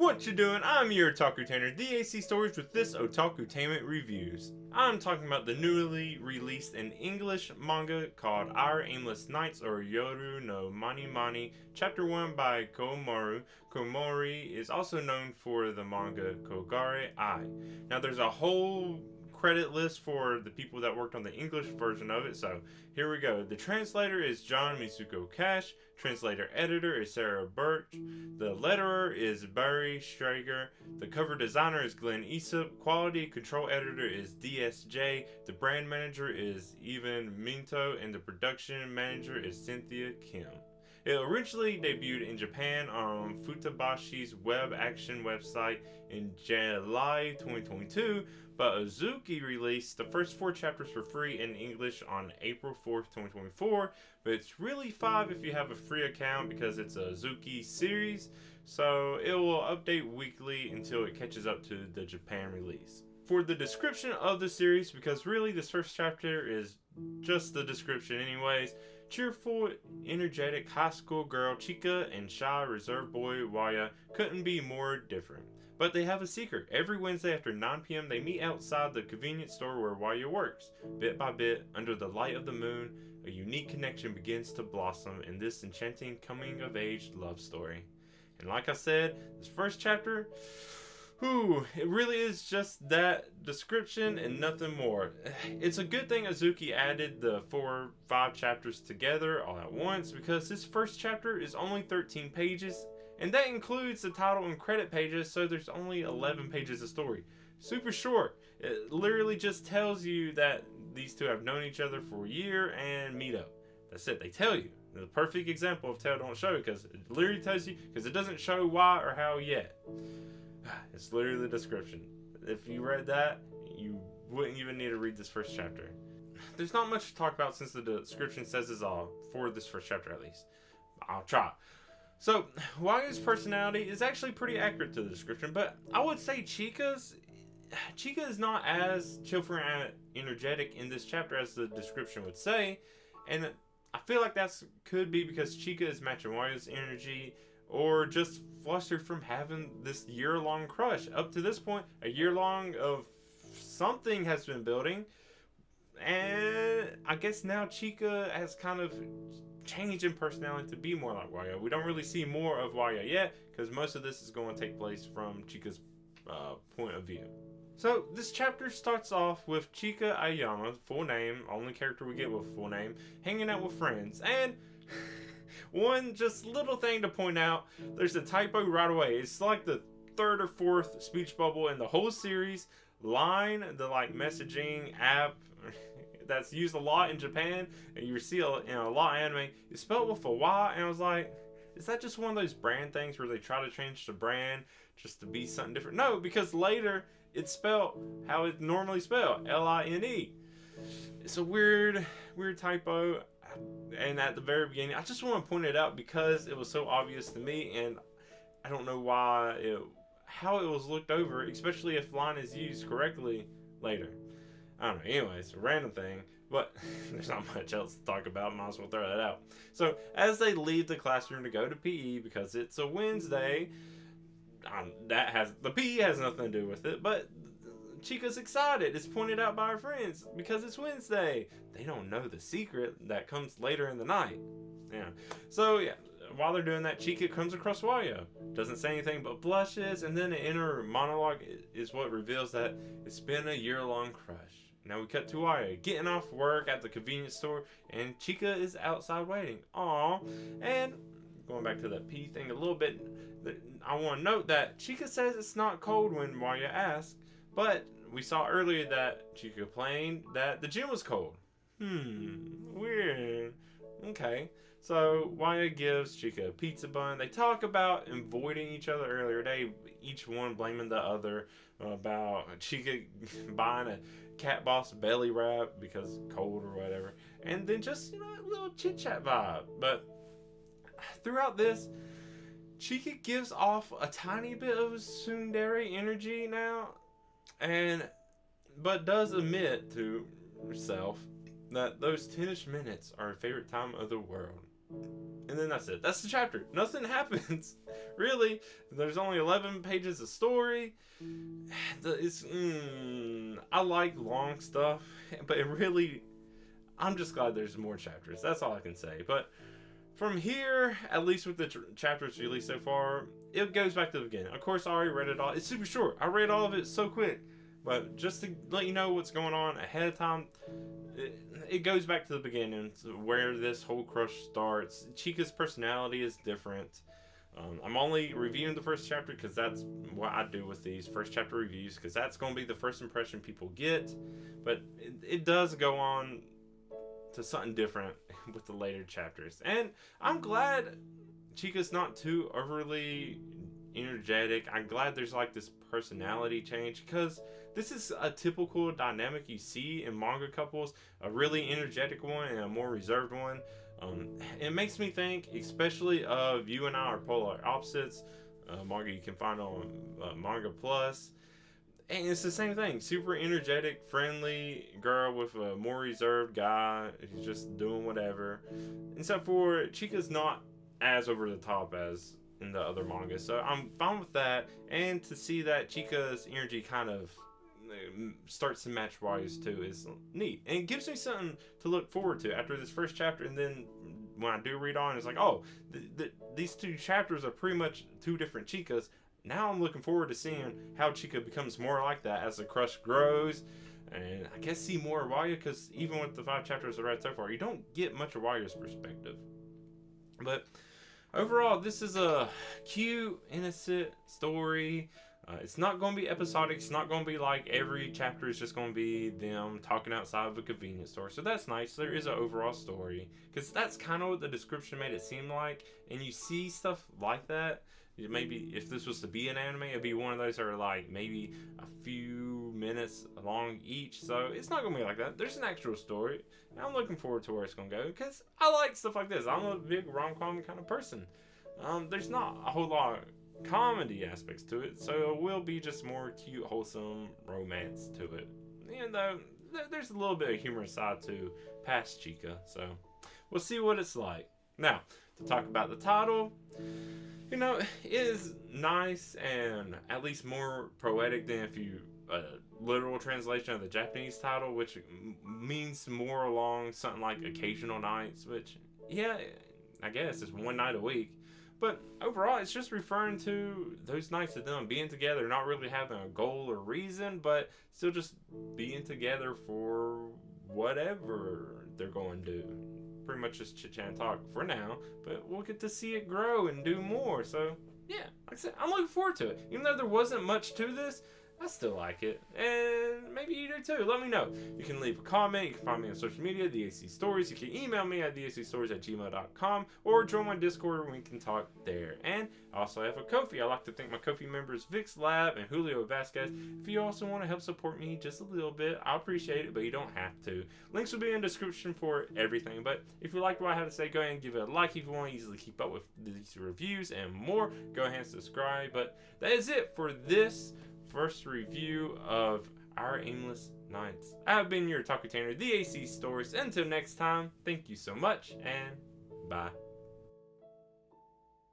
What you doing? I'm your Otakutainment, theacstories with this Otakutainment reviews. I'm talking about the newly released in English manga called Our Aimless Nights, or no Manimani, Chapter 1 by Koumori. Koumori is also known for the manga Kogare Ai. Now there's a whole credit list for the people that worked on the English version of it, so here we go. The translator is John Misuko Cash, translator editor is Sarah Birch, the letterer is Barry Strager, the cover designer is Glenn Aesop, quality control editor is DSJ, the brand manager is Evan Minto, and the production manager is Cynthia Kim. It originally debuted in Japan on Futabashi's web action website in July 2022, but Azuki released the first 4 chapters for free in English on April 4th, 2024, but it's really 5 if you have a free account because it's a Azuki series, so it will update weekly until it catches up to the Japan release. For the description of the series, because really this first chapter is just the description anyways, cheerful, energetic high school girl Chika and shy, reserved boy Waya couldn't be more different. But they have a secret. Every Wednesday after 9 p.m. they meet outside the convenience store where Waya works. Bit by bit, under the light of the moon, a unique connection begins to blossom in this enchanting coming-of-age love story. And like I said, this first chapter, it really is just that description and nothing more. It's a good thing Azuki added the 4-5 chapters together all at once, because this first chapter is only 13 pages, and that includes the title and credit pages, so there's only 11 pages of story. Super short. It literally just tells you that these two have known each other for a year and meet up. That's it. They tell you. The perfect example of tell don't show, because it literally tells you, because it doesn't show why or how yet. It's literally the description. If you read that, you wouldn't even need to read this first chapter. There's not much to talk about since the description says it's all, for this first chapter at least. I'll try. So, Waya's personality is actually pretty accurate to the description, but I would say Chika is not as cheerful and energetic in this chapter as the description would say, and I feel like that could be because Chika is matching Waya's energy, or just flustered from having this year-long crush. Up to this point, a year-long of something has been building, and I guess now Chika has kind of changed in personality to be more like Waya. We don't really see more of Waya yet, because most of this is going to take place from Chika's point of view. So, this chapter starts off with Chika Ayama, full name, only character we get with full name, hanging out with friends, and one just little thing to point out, there's a typo right away. It's like the 3rd or 4th speech bubble in the whole series. Line, the messaging app that's used a lot in Japan, and you see in a lot of anime, it's spelled with a Y, and I was like, is that just one of those brand things where they try to change the brand just to be something different? No, because later it's spelled how it's normally spelled, L-I-N-E. It's a weird typo. And at the very beginning, I just want to point it out because it was so obvious to me, and I don't know how it was looked over, especially if line is used correctly later. I don't know. Anyways, a random thing, but there's not much else to talk about. Might as well throw that out. So as they leave the classroom to go to PE because it's a Wednesday, the PE has nothing to do with it, but Chika's excited. It's pointed out by her friends because it's Wednesday. They don't know the secret that comes later in the night. Yeah. So yeah, while they're doing that, Chika comes across Waya. Doesn't say anything but blushes, and then the inner monologue is what reveals that it's been a year-long crush. Now we cut to Waya getting off work at the convenience store, and Chika is outside waiting. Aww. And going back to that P thing a little bit, I want to note that Chika says it's not cold when Waya asks, but we saw earlier that Chika complained that the gym was cold. Weird. Okay. So Waya gives Chika a pizza bun. They talk about avoiding each other earlier today, each one blaming the other about Chika buying a Cat Boss belly wrap because cold or whatever. And then just, a little chit chat vibe. But throughout this, Chika gives off a tiny bit of tsundere energy now, but does admit to herself that those 10-ish minutes are her favorite time of the world. And then that's it. That's the chapter. Nothing happens. Really. There's only 11 pages of story. I like long stuff, but it really, I'm just glad there's more chapters. That's all I can say. But from here, at least with the chapters released so far, it goes back to the beginning. Of course, I already read it all. It's super short. I read all of it so quick. But just to let you know what's going on ahead of time, it goes back to the beginning, to where this whole crush starts. Chika's personality is different. I'm only reviewing the first chapter because that's what I do with these first chapter reviews, because that's going to be the first impression people get. But it does go on to something different with the later chapters. And I'm glad Chika's not too overly energetic. I'm glad there's like this personality change, because this is a typical dynamic you see in manga couples, a really energetic one and a more reserved one. It makes me think especially of You and I Are Polar Opposites, manga you can find on Manga Plus. And it's the same thing. Super energetic, friendly girl with a more reserved guy who's just doing whatever. Except for Chika's not as over the top as in the other manga. So I'm fine with that. And to see that Chika's energy kind of starts to match Waya's too is neat. And it gives me something to look forward to after this first chapter. And then when I do read on, it's like, oh, these two chapters are pretty much two different Chikas. Now I'm looking forward to seeing how Chika becomes more like that as the crush grows. And I guess see more of Waya, because even with the 5 chapters I read so far, you don't get much of Waya's perspective. But overall, this is a cute, innocent story. It's not going to be episodic. It's not going to be like every chapter is just going to be them talking outside of a convenience store. So that's nice. There is an overall story, because that's kind of what the description made it seem like. And you see stuff like that. Maybe if this was to be an anime, it'd be one of those that are like maybe a few minutes long each. So it's not going to be like that. There's an actual story. And I'm looking forward to where it's going to go, because I like stuff like this. I'm a big rom-com kind of person. There's not a whole lot of comedy aspects to it, so it will be just more cute, wholesome romance to it. And there's a little bit of humorous side to past Chika, so we'll see what it's like. Now, to talk about the title, you know, it is nice and at least more poetic than if you literal translation of the Japanese title, which means more along something like occasional nights, which, yeah, I guess it's one night a week. But overall, it's just referring to those nights of them being together, not really having a goal or reason, but still just being together for whatever they're going to do. Pretty much just chit-chat and talk for now, but we'll get to see it grow and do more. So, yeah, like I said, I'm looking forward to it. Even though there wasn't much to this, I still like it, and maybe you do too. Let me know. You can leave a comment. You can find me on social media, The AC Stories. You can email me at theacstories@gmail.com, or join my Discord where we can talk there. And I also have a Ko-fi. I like to thank my Ko-fi members, Vix Lab and Julio Vasquez. If you also want to help support me just a little bit, I appreciate it, but you don't have to. Links will be in the description for everything. But if you liked what I had to say, go ahead and give it a like. If you want to easily keep up with these reviews and more, go ahead and subscribe. But that is it for this first review of Our Aimless Nights. I have been your Otakutainment, The AC Stories. Until next time, thank you so much, and bye.